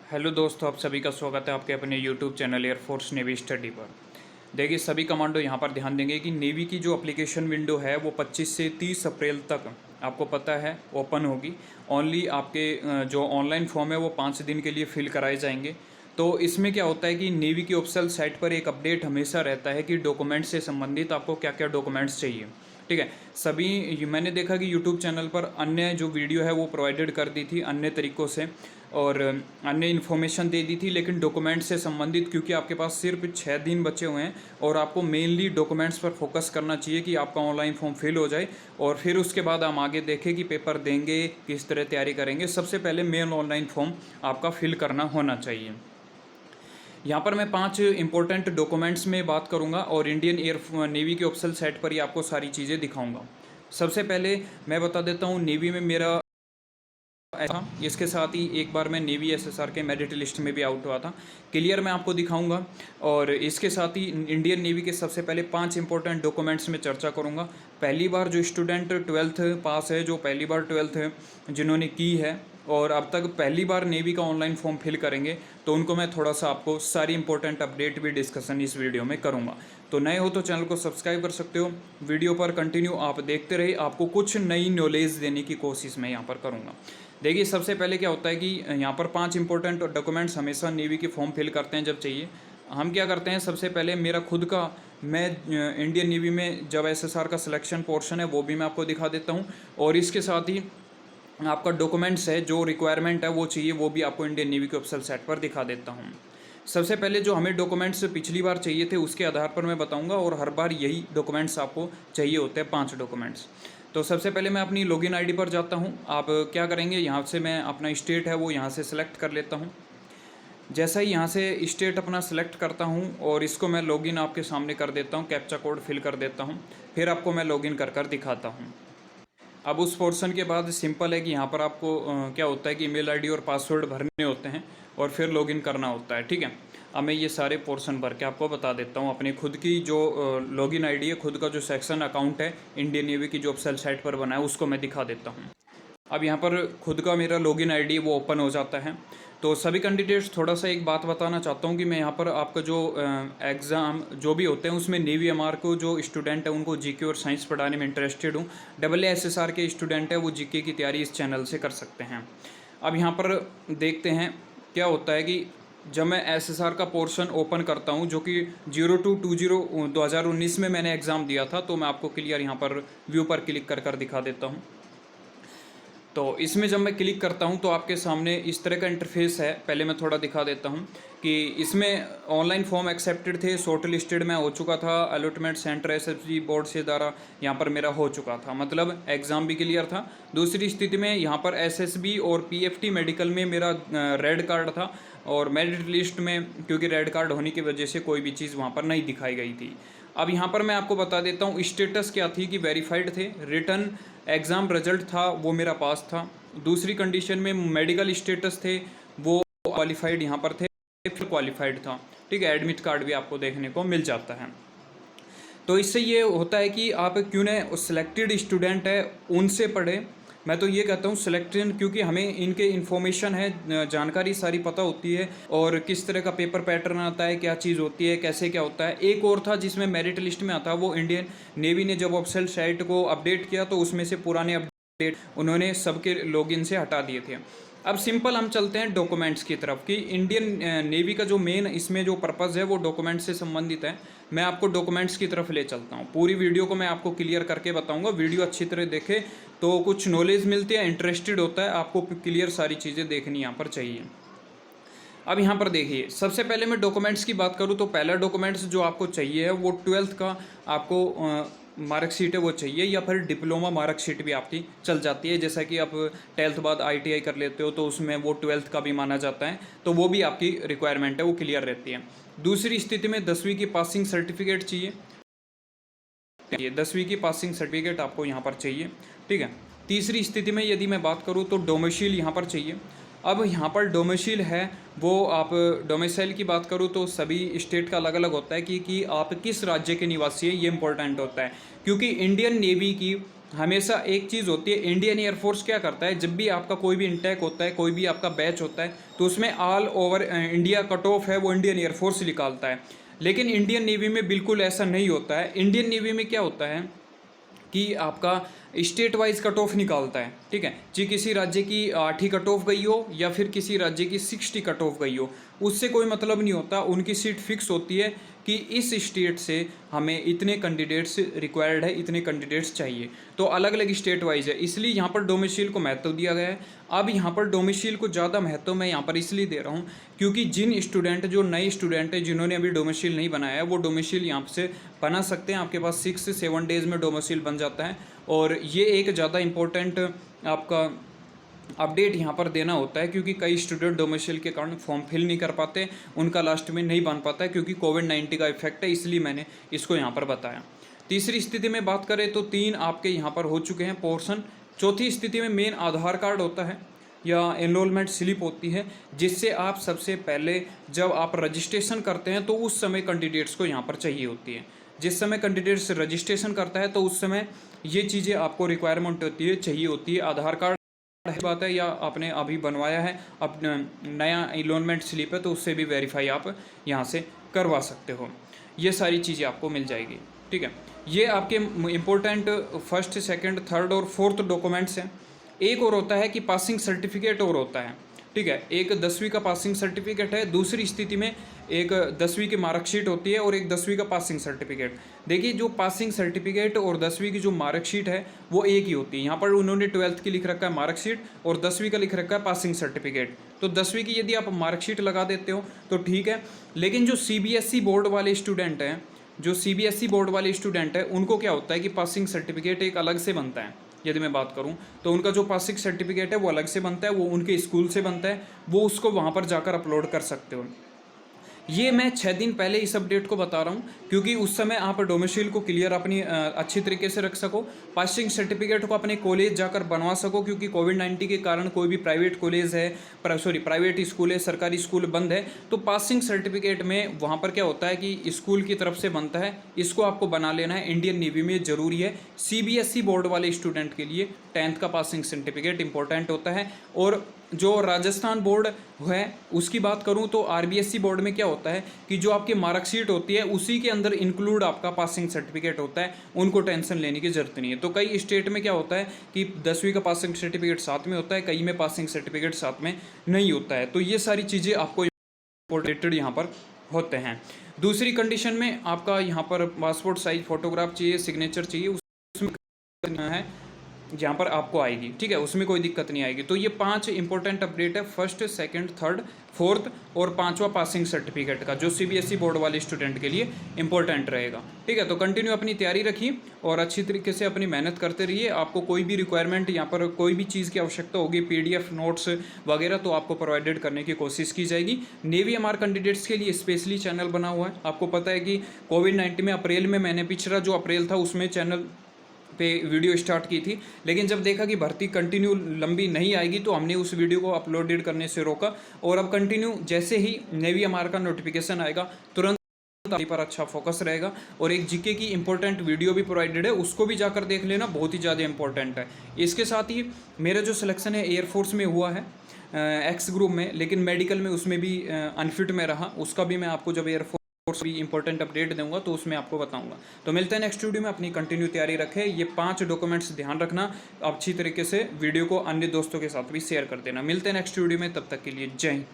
Hello दोस्तों, आप सभी का स्वागत है आपके अपने YouTube channel air force navy study पर। देखिए, सभी कमांडो यहाँ पर ध्यान देंगे कि नेवी की जो एप्लीकेशन विंडो है वो 25 से 30 अप्रैल तक आपको पता है ओपन होगी। ओनली आपके जो ऑनलाइन फॉर्म है वो 5 दिन के लिए फिल कराए जाएंगे। तो इसमें क्या होता है कि नेवी की ऑफिशियल साइट पर एक अपडेट हमेशा रहता है कि डॉक्यूमेंट से संबंधित आपको क्या क्या डॉक्यूमेंट्स चाहिए। ठीक है, सभी मैंने देखा कि यूट्यूब चैनल पर अन्य जो वीडियो है वो प्रोवाइडेड कर दी थी अन्य तरीक़ों से और अन्य इन्फॉर्मेशन दे दी थी, लेकिन डॉक्यूमेंट्स से संबंधित क्योंकि आपके पास सिर्फ 6 दिन बचे हुए हैं और आपको मेनली डॉक्यूमेंट्स पर फोकस करना चाहिए कि आपका ऑनलाइन फॉर्म फिल हो जाए और फिर उसके बाद हम आगे देखें कि पेपर देंगे, किस तरह तैयारी करेंगे। सबसे पहले मेन ऑनलाइन फॉर्म आपका फिल करना होना चाहिए। यहाँ पर मैं 5 इंपॉर्टेंट डॉक्यूमेंट्स में बात करूँगा और इंडियन एयर नेवी की ऑफिशियल साइट पर ही आपको सारी चीज़ें दिखाऊँगा। सबसे पहले मैं बता देता हूँ, नेवी में मेरा ऐसा, इसके साथ ही एक बार मैं नेवी एसएसआर के मेरिट लिस्ट में भी आउट हुआ था। क्लियर मैं आपको दिखाऊंगा और इसके साथ ही इंडियन नेवी के सबसे पहले 5 इंपॉर्टेंट डॉक्यूमेंट्स में चर्चा करूंगा। पहली बार जो स्टूडेंट 12th पास है, जो पहली बार 12th जिन्होंने की है और अब तक पहली बार नेवी का ऑनलाइन फॉर्म फिल करेंगे, तो उनको मैं थोड़ा सा आपको सारी इंपॉर्टेंट अपडेट भी डिस्कशन इस वीडियो में करूँगा। तो नए हो तो चैनल को सब्सक्राइब कर सकते हो। वीडियो पर कंटिन्यू आप देखते रहिए, आपको कुछ नई नॉलेज देने की कोशिश मैं यहाँ पर करूँगा। देखिए, सबसे पहले क्या होता है कि यहाँ पर 5 इंपॉर्टेंट डॉक्यूमेंट्स हमेशा नेवी के फॉर्म फिल करते हैं जब चाहिए। हम क्या करते हैं, सबसे पहले मेरा खुद का मैं इंडियन नेवी में जब एसएसआर का सिलेक्शन पोर्शन है वो भी मैं आपको दिखा देता हूँ और इसके साथ ही आपका डॉक्यूमेंट्स है जो रिक्वायरमेंट है वो चाहिए वो भी आपको इंडियन नेवी के ऑफिशियल साइट पर दिखा देता हूँ। सबसे पहले जो हमें डॉक्यूमेंट्स पिछली बार चाहिए थे उसके आधार पर मैं बताऊंगा और हर बार यही डॉक्यूमेंट्स आपको चाहिए होते हैं, 5 डॉक्यूमेंट्स। तो सबसे पहले मैं अपनी लॉगिन आईडी पर जाता हूं। आप क्या करेंगे, यहाँ से मैं अपना स्टेट है वो यहाँ से सिलेक्ट कर लेता हूं। जैसा ही यहाँ से स्टेट अपना सेलेक्ट करता हूँ और इसको मैं लॉगिन आपके सामने कर देता हूँ, कैप्चा कोड फिल कर देता हूँ, फिर आपको मैं लॉगिन कर दिखाता हूँ। अब उस पोर्शन के बाद सिंपल है कि यहाँ पर आपको क्या होता है कि ईमेल आईडी और पासवर्ड भरने होते हैं और फिर लॉगिन करना होता है। ठीक है, अब मैं ये सारे पोर्शन भर के आपको बता देता हूँ। अपनी खुद की जो लॉगिन आईडी है, खुद का जो सेक्शन अकाउंट है इंडियन नेवी की जो ऑफिशियल साइट पर बना है उसको मैं दिखा देता हूँ। अब यहाँ पर खुद का मेरा लॉगिन आईडी वो ओपन हो जाता है। तो सभी कैंडिडेट्स, थोड़ा सा एक बात बताना चाहता हूँ कि मैं यहाँ पर आपका जो एग्ज़ाम जो भी होते हैं उसमें नेवी एमआर को जो स्टूडेंट है उनको जीके और साइंस पढ़ाने में इंटरेस्टेड हूँ। एसएसआर के स्टूडेंट है वो जीके की तैयारी इस चैनल से कर सकते हैं। अब यहाँ पर देखते हैं क्या होता है कि जब मैं एसएसआर का पोर्शन ओपन करता हूँ जो कि 02/20 में मैंने एग्ज़ाम दिया था, तो मैं आपको क्लियर यहाँ पर व्यू पर क्लिक कर दिखा देता हूँ। तो इसमें जब मैं क्लिक करता हूं तो आपके सामने इस तरह का इंटरफेस है। पहले मैं थोड़ा दिखा देता हूं कि इसमें ऑनलाइन फॉर्म एक्सेप्टेड थे, शॉर्ट लिस्टेड मैं हो चुका था, अलॉटमेंट सेंटर एसएसबी बोर्ड से द्वारा यहाँ पर मेरा हो चुका था, मतलब एग्ज़ाम भी क्लियर था। दूसरी स्थिति में यहाँ पर एसएसबी और पीएफटी मेडिकल में मेरा रेड कार्ड था और मेरिट लिस्ट में क्योंकि रेड कार्ड होने की वजह से कोई भी चीज़ वहाँ पर नहीं दिखाई गई थी। अब यहाँ पर मैं आपको बता देता हूँ स्टेटस क्या थी कि वेरीफाइड थे, रिटर्न एग्ज़ाम रिजल्ट था वो मेरा पास था। दूसरी कंडीशन में मेडिकल स्टेटस थे वो क्वालिफाइड यहाँ पर थे, फिर क्वालिफाइड था। ठीक है, एडमिट कार्ड भी आपको देखने को मिल जाता है। तो इससे ये होता है कि आप क्यों न सिलेक्टेड स्टूडेंट है उनसे पढ़े। मैं तो ये कहता हूँ सिलेक्टेड, क्योंकि हमें इनके इन्फॉर्मेशन है, जानकारी सारी पता होती है और किस तरह का पेपर पैटर्न आता है, क्या चीज़ होती है, कैसे क्या होता है। एक और था जिसमें मेरिट लिस्ट में आता है, वो इंडियन नेवी ने जब ऑफिशियल साइट को अपडेट किया तो उसमें से पुराने अपडेट उन्होंने सबके लॉगिन से हटा दिए थे। अब सिंपल हम चलते हैं डॉक्यूमेंट्स की तरफ कि इंडियन नेवी का जो मेन इसमें जो पर्पज़ है वो डॉक्यूमेंट्स से संबंधित है। मैं आपको डॉक्यूमेंट्स की तरफ ले चलता हूँ, पूरी वीडियो को मैं आपको क्लियर करके बताऊँगा। वीडियो अच्छी तरह देखे तो कुछ नॉलेज मिलती है, इंटरेस्टेड होता है, आपको क्लियर सारी चीज़ें देखनी यहाँ पर चाहिए। अब यहाँ पर देखिए, सबसे पहले मैं डॉक्यूमेंट्स की बात करूँ तो पहला डॉक्यूमेंट्स जो आपको चाहिए है वो 12th का आपको मार्कशीट है वो चाहिए, या फिर डिप्लोमा मार्कशीट भी आपकी चल जाती है। जैसा कि आप 12th बाद आईटीआई कर लेते हो तो उसमें वो 12th का भी माना जाता है, तो वो भी आपकी रिक्वायरमेंट है, वो क्लियर रहती है। दूसरी स्थिति में 10वीं की पासिंग सर्टिफिकेट चाहिए, 10वीं की पासिंग सर्टिफिकेट आपको यहाँ पर चाहिए। ठीक है, तीसरी स्थिति में यदि मैं बात करूँ तो डोमिसाइल यहाँ पर चाहिए। अब यहाँ पर डोमिसाइल है वो आप डोमिसाइल की बात करूँ तो सभी स्टेट का अलग अलग होता है कि आप किस राज्य के निवासी हैं, ये इंपॉर्टेंट होता है, क्योंकि इंडियन नेवी की हमेशा एक चीज़ होती है, इंडियन एयरफोर्स क्या करता है, जब भी आपका कोई भी इंटेक होता है, कोई भी आपका बैच होता है, तो उसमें all over India cut off है वो इंडियन एयरफोर्स निकालता है। लेकिन इंडियन नेवी में बिल्कुल ऐसा नहीं होता है। इंडियन नेवी में क्या होता है कि आपका स्टेट वाइज कट ऑफ निकालता है, ठीक है जी। किसी राज्य की 8 कट ऑफ गई हो या फिर किसी राज्य की 60 कट ऑफ गई हो, उससे कोई मतलब नहीं होता। उनकी सीट फिक्स होती है कि इस स्टेट से हमें इतने कैंडिडेट्स रिक्वायर्ड है, इतने कैंडिडेट्स चाहिए। तो अलग अलग स्टेट वाइज है, इसलिए यहाँ पर डोमिसाइल को महत्व दिया गया है। अब यहाँ पर डोमिसाइल को ज़्यादा महत्व मैं यहाँ पर इसलिए दे रहा हूँ क्योंकि जिन स्टूडेंट, जो नए स्टूडेंट है जिन्होंने अभी डोमिसाइल नहीं बनाया है, वो डोमिसाइल यहाँ से बना सकते हैं। आपके पास 6 से 7 डेज़ में डोमिसाइल बन जाता है। और ये एक ज़्यादा इम्पोर्टेंट आपका अपडेट यहाँ पर देना होता है क्योंकि कई स्टूडेंट डोमिसाइल के कारण फॉर्म फिल नहीं कर पाते, उनका लास्ट में नहीं बन पाता है क्योंकि कोविड-19 का इफेक्ट है, इसलिए मैंने इसको यहाँ पर बताया। तीसरी स्थिति में बात करें तो 3 आपके यहाँ पर हो चुके हैं पोर्शन। चौथी स्थिति में मेन आधार कार्ड होता है या एनरोलमेंट स्लिप होती है, जिससे आप सबसे पहले जब आप रजिस्ट्रेशन करते हैं तो उस समय कैंडिडेट्स को यहाँ पर चाहिए होती है। जिस समय कैंडिडेट्स रजिस्ट्रेशन करता है तो उस समय ये चीज़ें आपको रिक्वायरमेंट होती है, चाहिए होती है। आधार कार्ड बात है या आपने अभी बनवाया है, अपना नया एनरोलमेंट स्लिप है तो उससे भी वेरीफाई आप यहाँ से करवा सकते हो। ये सारी चीज़ें आपको मिल जाएगी, ठीक है। ये आपके इम्पोर्टेंट फर्स्ट, सेकंड, थर्ड और फोर्थ डॉक्यूमेंट्स हैं। एक और होता है कि पासिंग सर्टिफिकेट और होता है, ठीक है। एक 10वीं का पासिंग सर्टिफिकेट है, दूसरी स्थिति में एक 10वीं की मार्कशीट होती है और एक 10वीं का पासिंग सर्टिफिकेट। देखिए जो पासिंग सर्टिफिकेट और 10वीं की जो मार्कशीट है वो एक ही होती है। यहाँ पर उन्होंने 12th की लिख रखा है मार्कशीट और 10वीं का लिख रखा है पासिंग सर्टिफिकेट। तो 10वीं की यदि आप मार्कशीट लगा देते हो तो ठीक है, लेकिन जो CBSE बोर्ड वाले स्टूडेंट हैं, जो CBSE बोर्ड वाले स्टूडेंट है, उनको क्या होता है कि पासिंग सर्टिफिकेट एक अलग से बनता है। यदि मैं बात करूं तो उनका जो पासिंग सर्टिफिकेट है वो अलग से बनता है, वो उनके स्कूल से बनता है, वो उसको वहां पर जाकर अपलोड कर सकते हो। ये मैं 6 दिन पहले इस अपडेट को बता रहा हूँ क्योंकि उस समय आप डोमिसाइल को क्लियर अपनी अच्छी तरीके से रख सको, पासिंग सर्टिफिकेट को अपने कॉलेज जाकर बनवा सको क्योंकि कोविड-19 के कारण कोई भी प्राइवेट कॉलेज है, प्राइवेट स्कूल है, सरकारी स्कूल बंद है, तो पासिंग सर्टिफिकेट में वहाँ पर क्या होता है कि स्कूल की तरफ से बनता है, इसको आपको बना लेना है। इंडियन नेवी में ज़रूरी है। CBSE बोर्ड वाले स्टूडेंट के लिए 10th का पासिंग सर्टिफिकेट इंपॉर्टेंट होता है। और जो राजस्थान बोर्ड है उसकी बात करूं तो RBSE बोर्ड में क्या होता है कि जो आपकी मार्कशीट होती है उसी के अंदर इंक्लूड आपका पासिंग सर्टिफिकेट होता है, उनको टेंशन लेने की जरूरत नहीं है। तो कई स्टेट में क्या होता है कि 10वीं का पासिंग सर्टिफिकेट साथ में होता है, कई में पासिंग सर्टिफिकेट साथ में नहीं होता है। तो ये सारी चीज़ें आपको इम्पोर्टेंट यहाँ पर होते हैं। दूसरी कंडीशन में आपका यहाँ पर पासपोर्ट साइज फोटोग्राफ चाहिए, सिग्नेचर चाहिए, उसमें है जहाँ पर आपको आएगी, ठीक है, उसमें कोई दिक्कत नहीं आएगी। तो ये 5 इंपॉर्टेंट अपडेट है, फर्स्ट, सेकंड, थर्ड, फोर्थ और 5वां पासिंग सर्टिफिकेट का, जो CBSE बोर्ड वाले स्टूडेंट के लिए इंपॉर्टेंट रहेगा, ठीक है। तो कंटिन्यू अपनी तैयारी रखिए और अच्छी तरीके से अपनी मेहनत करते रहिए। आपको कोई भी रिक्वायरमेंट, यहाँ पर कोई भी चीज़ की आवश्यकता होगी, PDF नोट्स वगैरह, तो आपको प्रोवाइडेड करने की कोशिश की जाएगी। नेवी MR कैंडिडेट्स के लिए स्पेशली चैनल बना हुआ है। आपको पता है कि कोविड-19 में अप्रैल में मैंने पिछला जो अप्रैल था उसमें चैनल पे वीडियो स्टार्ट की थी, लेकिन जब देखा कि भर्ती कंटिन्यू लंबी नहीं आएगी तो हमने उस वीडियो को अपलोडेड करने से रोका। और अब कंटिन्यू जैसे ही नेवी MR का नोटिफिकेशन आएगा तुरंत पर अच्छा फोकस रहेगा। और एक GK की इंपॉर्टेंट वीडियो भी प्रोवाइडेड है, उसको भी जाकर देख लेना, बहुत ही ज़्यादा इंपॉर्टेंट है। इसके साथ ही मेरा जो सिलेक्शन है एयरफोर्स में हुआ है X ग्रुप में, लेकिन मेडिकल में उसमें भी अनफिट में रहा, उसका भी मैं आपको जब एयरफोर्स भी इंपॉर्टेंट अपडेट दूंगा तो उसमें आपको बताऊंगा। तो मिलते हैं नेक्स्ट वीडियो में, अपनी कंटिन्यू तैयारी रखें। ये 5 डॉक्यूमेंट्स ध्यान रखना, अच्छी तरीके से वीडियो को अन्य दोस्तों के साथ भी शेयर कर देना। मिलते हैं नेक्स्ट वीडियो में, तब तक के लिए जय हिंद।